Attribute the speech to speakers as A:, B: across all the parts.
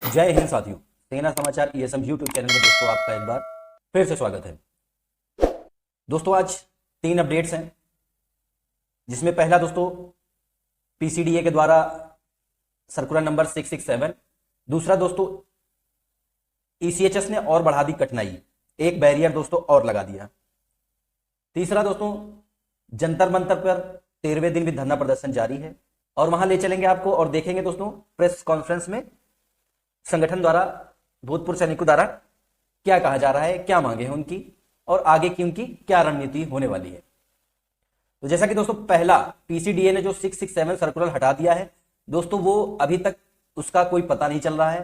A: जय हिंद साथियों, सेना समाचार ईएसएम यूट्यूब चैनल में दोस्तों आपका एक बार फिर से स्वागत है। दोस्तों आज 3 अपडेट्स हैं, जिसमें पहला दोस्तों पीसीडीए के द्वारा सर्कुलर नंबर 667, दूसरा दोस्तों ईसीएचएस ने और बढ़ा दी कठिनाई, एक बैरियर दोस्तों और लगा दिया, तीसरा दोस्तों जंतर मंतर पर 13वें दिन भी धरना प्रदर्शन जारी है और वहां ले चलेंगे आपको और देखेंगे दोस्तों प्रेस कॉन्फ्रेंस में संगठन द्वारा भूतपूर्व सैनिकों द्वारा क्या कहा जा रहा है, क्या मांगे हैं उनकी और आगे की उनकी क्या रणनीति होने वाली है। तो जैसा कि दोस्तों पहला पीसीडीए ने जो 667 सर्कुलर हटा दिया है दोस्तों, वो अभी तक उसका कोई पता नहीं चल रहा है,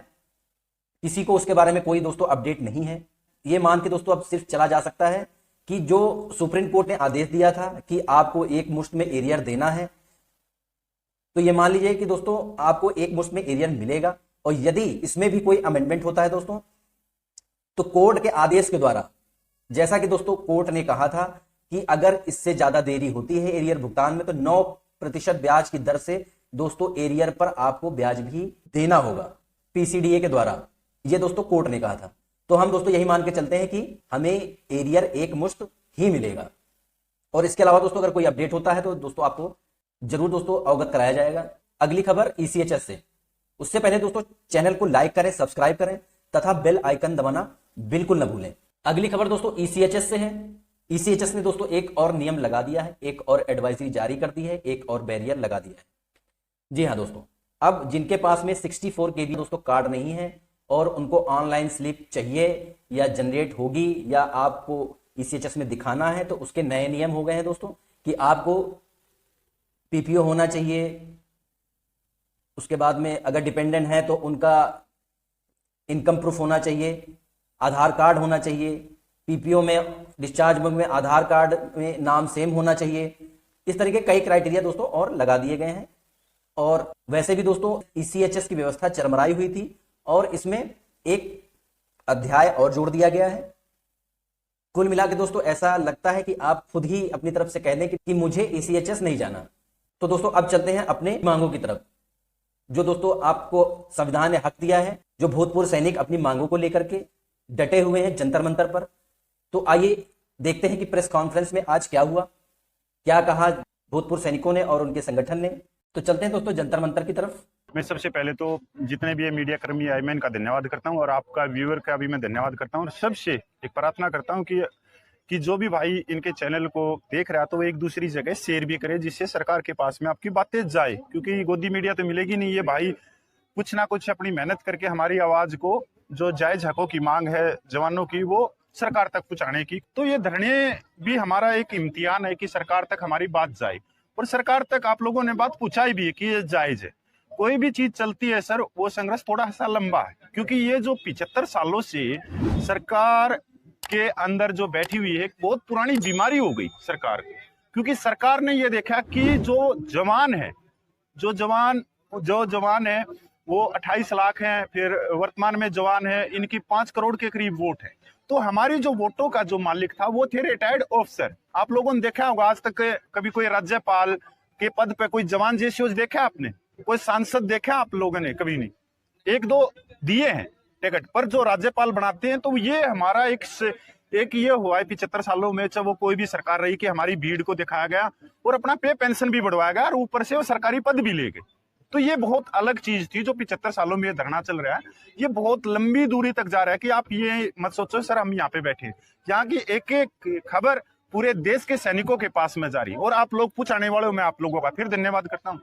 A: किसी को उसके बारे में कोई दोस्तों अपडेट नहीं है। ये मान के दोस्तों अब सिर्फ चला जा सकता है कि जो सुप्रीम कोर्ट ने आदेश दिया था कि आपको एक मुश्त में एरियर देना है, तो ये मान लीजिए कि दोस्तों आपको एक मुश्त में एरियर मिलेगा। और यदि इसमें भी कोई अमेंडमेंट होता है दोस्तों, तो कोर्ट के आदेश के द्वारा, जैसा कि दोस्तों कोर्ट ने कहा था कि अगर इससे ज्यादा देरी होती है एरियर भुगतान में, तो 9% ब्याज की दर से दोस्तों एरियर पर आपको ब्याज भी देना होगा पीसीडीए के द्वारा। ये दोस्तों कोर्ट ने कहा था, तो हम दोस्तों यही मान के चलते हैं कि हमें एरियर एक मुश्त ही मिलेगा। और इसके अलावा दोस्तों अगर कोई अपडेट होता है तो दोस्तों आपको जरूर दोस्तों अवगत कराया जाएगा। अगली खबर ईसीएचएस से, उससे पहले दोस्तों चैनल को लाइक करें, सब्सक्राइब करें तथा बेल आइकन दबाना बिल्कुल न भूलें। अगली खबर दोस्तों ईसीएचएस से है। ईसीएचएस ने दोस्तों एक और नियम लगा दिया है, एक और एडवाइजरी जारी कर दी है, एक और बैरियर लगा दिया है। जी हाँ दोस्तों, अब जिनके पास में 64 KB दोस्तों कार्ड नहीं है और उनको ऑनलाइन स्लिप चाहिए या जनरेट होगी या आपको ईसीएचएस में दिखाना है, तो उसके नए नियम हो गए हैं दोस्तों कि आपको पीपीओ होना चाहिए, उसके बाद में अगर डिपेंडेंट है तो उनका इनकम प्रूफ होना चाहिए, आधार कार्ड होना चाहिए, पीपीओ में डिस्चार्ज बुक में आधार कार्ड में नाम सेम होना चाहिए। इस तरह के कई क्राइटेरिया दोस्तों और लगा दिए गए हैं। और वैसे भी दोस्तों ईसीएचएस की व्यवस्था चरमराई हुई थी और इसमें एक अध्याय और जोड़ दिया गया है। कुल मिला के दोस्तों ऐसा लगता है कि आप खुद ही अपनी तरफ से कह दें कि मुझे ईसीएचएस नहीं जाना। तो दोस्तों अब चलते हैं अपने मांगों की तरफ, जो दोस्तों आपको संविधान ने हक दिया है, जो भूतपूर्व सैनिक अपनी मांगों को लेकर के डटे हुए हैं जंतर मंतर पर। तो आइए देखते हैं कि प्रेस कॉन्फ्रेंस में आज क्या हुआ, क्या कहा भूतपूर्व सैनिकों ने और उनके संगठन ने। तो चलते हैं दोस्तों जंतर मंतर की तरफ।
B: मैं सबसे पहले तो जितने भी मीडिया कर्मी आए मैं इनका धन्यवाद करता हूं और आपका व्यूअर का भी मैं धन्यवाद करता हूं और सबसे एक प्रार्थना करता हूं कि जो भी भाई इनके चैनल को देख रहा है तो वो एक दूसरी जगह शेयर भी करे, जिससे सरकार के पास में आपकी बातें जाए, क्योंकि गोदी मीडिया तो मिलेगी नहीं। ये भाई कुछ ना कुछ अपनी मेहनत करके हमारी आवाज को, जो जायज हकों की मांग है जवानों की, वो सरकार तक पहुंचाने की। तो ये धरने भी हमारा एक इम्तिहान है कि सरकार तक हमारी बात जाए और सरकार तक आप लोगों ने बात पहुंचाई भी है कि ये जायज है। कोई भी चीज चलती है सर, वो संघर्ष थोड़ा सा लंबा है, क्योंकि ये जो 75 सालों से सरकार के अंदर जो बैठी हुई है, बहुत पुरानी बीमारी हो गई सरकार को। क्योंकि सरकार ने ये देखा कि जो जवान है वो 28 लाख हैं, फिर वर्तमान में जवान है इनकी 5 करोड़ के करीब वोट है। तो हमारी जो वोटों का जो मालिक था वो थे रिटायर्ड ऑफिसर। आप लोगों ने देखा होगा, आज तक कभी कोई राज्यपाल के पद पे कोई जवान जैसे देखा आपने? कोई सांसद देखा आप लोगों ने? कभी नहीं। 1-2 दिए हैं टिकट, पर जो राज्यपाल बनाते हैं, तो ये हमारा एक ये हुआ है 75 सालों में, चाहे वो कोई भी सरकार रही, कि हमारी भीड़ को दिखाया गया और अपना पे पेंशन भी बढ़वाया गया और ऊपर से वो सरकारी पद भी ले गए। तो ये बहुत अलग चीज थी जो 75 सालों में ये धरना चल रहा है। ये बहुत लंबी दूरी तक जा रहा है कि आप ये मत सोचो सर हम यहाँ पे बैठे हैं। यहाँ की एक एक खबर पूरे देश के सैनिकों के पास में जा रही है और आप लोग पूछाने वाले हो। मैं आप लोगों का फिर धन्यवाद करता हूँ।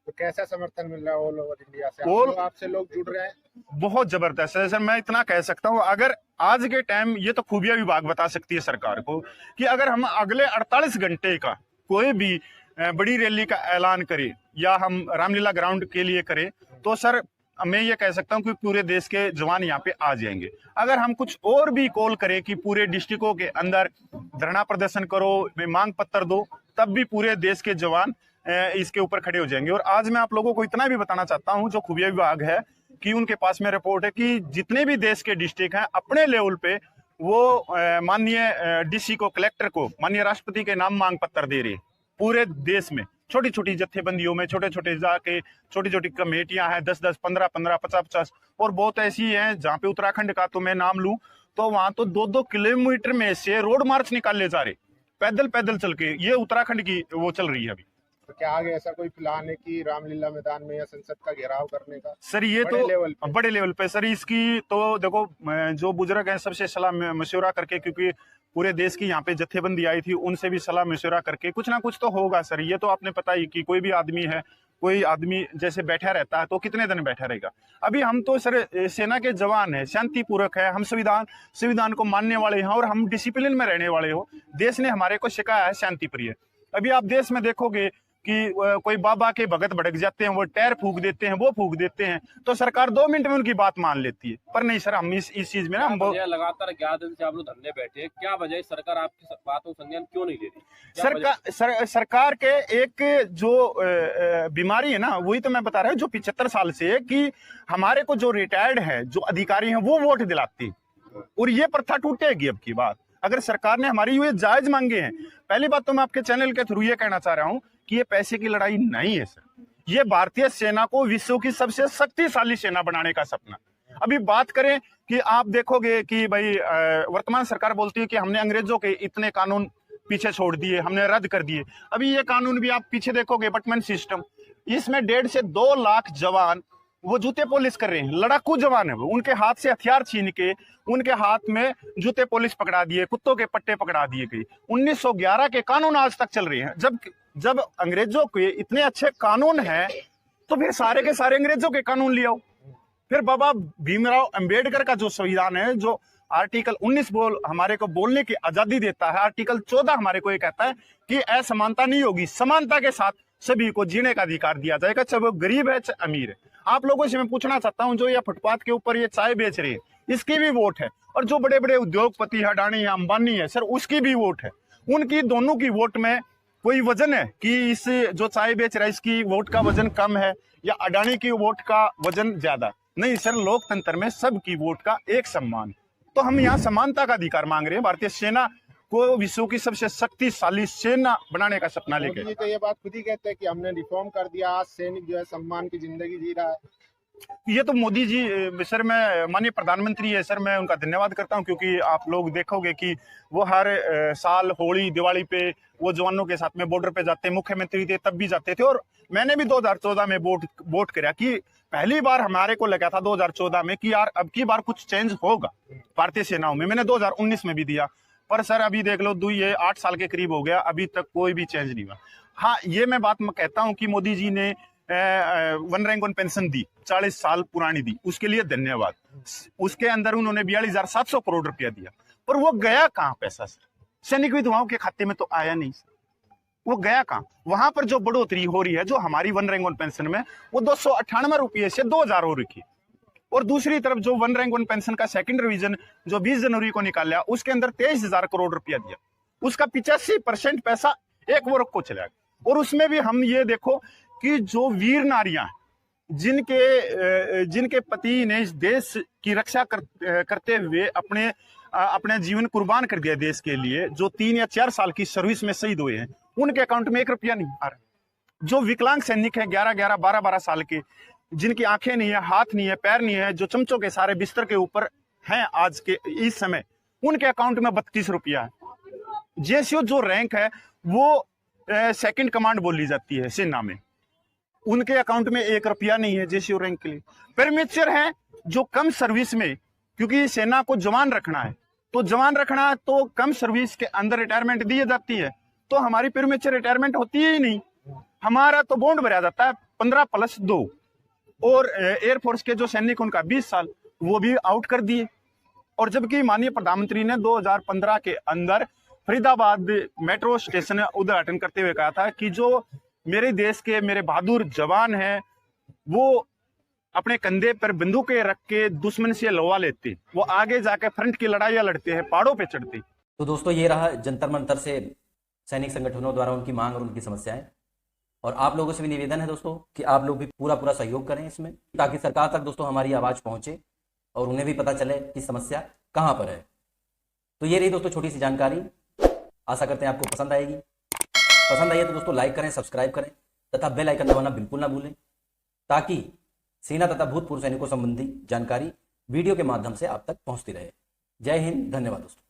C: तो कैसा समर्थन मिल रहा है ऑल ओवर इंडिया से? आपसे लोग जुड़ रहे हैं?
B: बहुत जबरदस्त है सर। मैं इतना कह सकता हूँ, अगर आज के टाइम, ये तो खुफिया विभाग बता सकती है सरकार को, कि अगर हम अगले 48 घंटे का कोई भी बड़ी रैली का ऐलान करें या हम रामलीला ग्राउंड के लिए करें, तो सर मैं ये कह सकता हूँ कि पूरे देश के जवान यहाँ पे आ जाएंगे। अगर हम कुछ और भी कॉल करें कि पूरे डिस्ट्रिक्टों के अंदर धरना प्रदर्शन करो, मांग पत्र दो, तब भी पूरे देश के जवान इसके ऊपर खड़े हो जाएंगे। और आज मैं आप लोगों को इतना भी बताना चाहता हूं, जो खुफिया विभाग है, कि उनके पास में रिपोर्ट है कि जितने भी देश के डिस्ट्रिक्ट हैं अपने लेवल पे वो माननीय डीसी को, कलेक्टर को, माननीय राष्ट्रपति के नाम मांग पत्र दे रहे हैं पूरे देश में। छोटी छोटी जत्थेबंदियों में छोटे छोटे जाके छोटी छोटी कमेटियां हैं, 10-10, 15-15, 50-50, और बहुत ऐसी हैं जहाँ पे उत्तराखंड का तो मैं नाम लूं तो वहां तो 2-2 किलोमीटर में से रोड मार्च निकाले जा रहे, पैदल पैदल चल के। ये उत्तराखंड की वो चल रही है अभी।
C: तो क्या आगे ऐसा कोई प्लान है कि रामलीला मैदान में या संसद का घेराव करने का?
B: सर ये
C: बड़े
B: तो
C: लेवल पे?
B: बड़े लेवल पे सर, इसकी तो देखो जो बुजुर्ग हैं सबसे सलाह मशवरा करके, क्योंकि पूरे देश की यहाँ पे जत्थेबंदी आई थी, उनसे भी सलाह मशवरा करके कुछ ना कुछ तो होगा सर। ये तो आपने पता ही कि कोई भी आदमी है, कोई आदमी जैसे बैठा रहता है तो कितने दिन बैठा रहेगा। अभी हम तो सर सेना के जवान हैं, शांतिपूर्वक है, हम संविधान को मानने वाले हैं और हम डिसिप्लिन में रहने वाले हो। देश ने हमारे को सिखाया है शांति प्रिय। अभी आप देश में देखोगे कि कोई बाबा के भगत भड़क जाते हैं, वो टायर फूक देते हैं, वो फूक देते हैं, तो सरकार 2 मिनट में उनकी बात मान लेती है। पर नहीं सर, हम इस चीज में ना हम
D: लगातार 11 दिन से आप लोग धरने बैठे हैं, क्या वजह है? सरकार आपकी बातों का संज्ञान क्यों नहीं ले रही?
B: सरकार के एक जो बीमारी है ना, वही तो मैं बता रहा हूँ, जो 75 साल से है कि हमारे को जो रिटायर्ड है, जो अधिकारी हैं, वो वोट दिलाती, और ये प्रथा टूटेगी अब की बात। अगर सरकार ने हमारी ये जायज मांगे हैं, पहली बात तो मैं आपके चैनल के थ्रू ये कहना चाह रहा हूँ कि ये पैसे की लड़ाई नहीं है सर। ये भारतीय सेना को विश्व की सबसे शक्तिशाली सेना बनाने का सपना। अभी बात करें कि आप देखोगे कि भाई वर्तमान सरकार बोलती है कि हमने अंग्रेजों के इतने कानून पीछे छोड़ दिए, हमने रद्द कर दिए। अभी ये कानून भी आप पीछे देखोगे, बटमैन सिस्टम, इसमें 1.5 से 2 लाख जवान वो जूते पॉलिश कर रहे हैं, लड़ाकू जवान है वो, उनके हाथ से हथियार छीन के उनके हाथ में जूते पॉलिश पकड़ा दिए, कुत्तों के पट्टे पकड़ा दिए गए। 1911 के कानून आज तक चल रहे हैं। जब अंग्रेजों के इतने अच्छे कानून हैं तो फिर सारे के सारे अंग्रेजों के कानून ले आओ। फिर बाबा भीमराव अंबेडकर का जो संविधान है, जो आर्टिकल 19 हमारे को बोलने की आजादी देता है, आर्टिकल 14 हमारे को ये कहता है कि असमानता नहीं होगी, समानता के साथ सभी को जीने का अधिकार दिया जाएगा, चाहे वो गरीब है चाहे अमीर है। आप लोगों से मैं पूछना चाहता हूं, जो ये फुटपाथ के ऊपर ये चाय बेच रहे हैं, इसकी भी वोट है, और जो बड़े बड़े उद्योगपति है, अडानी है, अंबानी है सर, उसकी भी वोट है। उनकी दोनों की वोट में कोई वजन है कि इस जो चाय बेच रहा है इसकी वोट का वजन कम है या अडानी की वोट का वजन ज्यादा? नहीं सर, लोकतंत्र में सबकी वोट का एक सम्मान। तो हम यहाँ समानता का अधिकार मांग रहे हैं। भारतीय सेना को विश्व की सबसे शक्तिशाली सेना बनाने का सपना लेके।
C: मोदी जी तो ये बात खुद ही कहते हैं कि हमने रिफॉर्म कर दिया, आज सैनिक जो है सम्मान की जिंदगी जी रहा है।
B: ये तो मोदी जी सर, मैं माननीय प्रधानमंत्री है सर, मैं उनका धन्यवाद करता हूं, क्योंकि आप लोग देखोगे कि वो हर साल होली दिवाली पे वो जवानों के साथ में बॉर्डर पे जाते, मुख्यमंत्री थे तब भी जाते थे। और मैंने भी 2014 में वोट किया कि पहली बार हमारे को लगा था 2014 में कि यार अब की बार कुछ चेंज होगा भारतीय सेनाओं में। मैंने 2019 में भी दिया, पर सर अभी देख लो ये 8 साल के करीब हो गया, अभी तक कोई भी चेंज नहीं हुआ। हाँ, ये मैं बात कहता हूँ कि मोदी जी ने 1 रैंक 1 पेंशन दी, 40 साल पुरानी दी, उसके लिए धन्यवाद। उसके अंदर उन्होंने 42,700 करोड़ रुपया दिया, पर वो गया कहाँ पैसा सर? सैनिक विधवाओं के खाते में तो आया नहीं सर, वो गया कहाँ? वहां पर जो बढ़ोतरी हो रही है, जो हमारी 1 रैंक 1 पेंशन में, वो 298 रुपये से 2000 हो रखी है। और दूसरी तरफ जो 1 रैंक 1 पेंशन का सेकंड रिवीजन जो 20 जनवरी को निकाला, उसके अंदर 23,000 करोड़ रुपया दिया, उसका 85% पैसा एक वर्ग को चला गया। और उसमें भी हम ये देखो कि जो वीर नारियां जिनके पति ने इस देश की रक्षा करते हुए अपने जीवन कुर्बान कर दिया देश के लिए, जो 3 या 4 साल की सर्विस में शहीद हुए हैं, उनके अकाउंट में 1 रुपया नहीं आ रहा। जो विकलांग सैनिक है 11-11, 12-12 साल के, जिनकी आंखें नहीं है, हाथ नहीं है, पैर नहीं है, जो चमचों के सारे बिस्तर के ऊपर हैं आज के इस समय, उनके अकाउंट में 32 रुपया है। जेसीओ जो रैंक है वो सेकंड कमांड बोली जाती है सेना में, उनके अकाउंट में 1 रुपया नहीं है जेसीओ रैंक के लिए। परमेचर है जो कम सर्विस में, क्योंकि सेना को जवान रखना है, तो जवान रखना है तो कम सर्विस के अंदर रिटायरमेंट दी जाती है, तो हमारी परमेचर रिटायरमेंट होती ही नहीं। हमारा तो बॉन्ड भरा जाता है 15+2, और एयरफोर्स के जो सैनिक उनका 20 साल वो भी आउट कर दिए। और जबकि माननीय प्रधानमंत्री ने 2015 के अंदर फरीदाबाद मेट्रो स्टेशन उद्घाटन करते हुए कहा था कि जो मेरे देश के मेरे बहादुर जवान हैं वो अपने कंधे पर बंदूकें रख के दुश्मन से लड़वा लेते, वो आगे जाके फ्रंट की लड़ाइयां लड़ते हैं, पहाड़ों पे चढ़ते।
A: तो दोस्तों ये रहा जंतर मंतर से सैनिक संगठनों द्वारा उनकी मांग और उनकी समस्याएं। और आप लोगों से भी निवेदन है दोस्तों कि आप लोग भी पूरा सहयोग करें इसमें, ताकि सरकार तक दोस्तों हमारी आवाज पहुंचे और उन्हें भी पता चले कि समस्या कहां पर है। तो ये रही दोस्तों छोटी सी जानकारी, आशा करते हैं आपको पसंद आएगी। पसंद आई है तो दोस्तों लाइक करें, सब्सक्राइब करें तथा बेल आइकन दबाना बिल्कुल ना भूलें, ताकि सेना तथा भूतपूर्व सैनिकों संबंधी जानकारी वीडियो के माध्यम से आप तक पहुंचती रहे। जय हिंद, धन्यवाद दोस्तों।